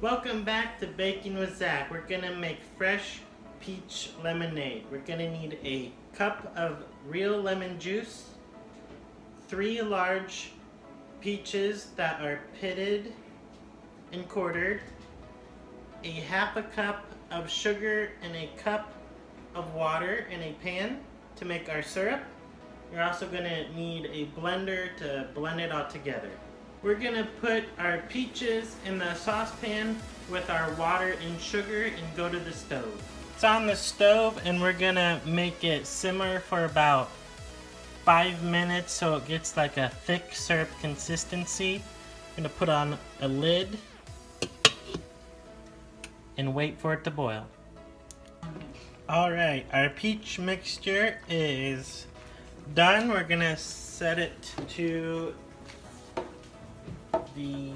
Welcome back to Baking with Zach. We're gonna make fresh peach lemonade. We're gonna need a cup of real lemon juice, 3 large peaches that are pitted and quartered, a half a cup of sugar, and a cup of water in a pan to make our syrup. You're also gonna need a blender to blend it all together. We're gonna put our peaches in the saucepan with our water and sugar and go to the stove. It's on the stove and we're gonna make it simmer for about 5 minutes so it gets like a thick syrup consistency. I'm gonna put on a lid and wait for it to boil. Alright, our peach mixture is done. We're gonna set it to the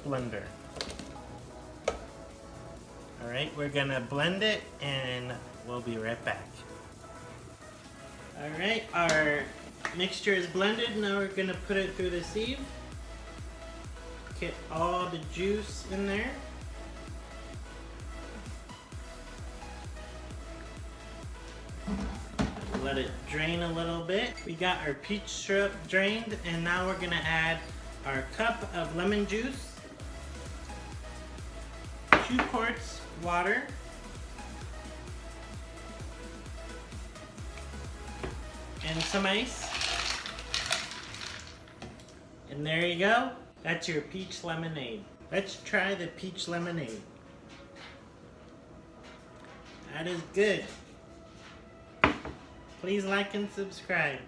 blender. Alright, we're gonna blend it and we'll be right back. Alright, our mixture is blended. Now we're gonna put it through the sieve. Get all the juice in there. Let it drain a little bit. We got our peach syrup drained, and now we're gonna add our cup of lemon juice, 2 quarts water, and some ice. And there you go. That's your peach lemonade. Let's try the peach lemonade. That is good. Please like and subscribe.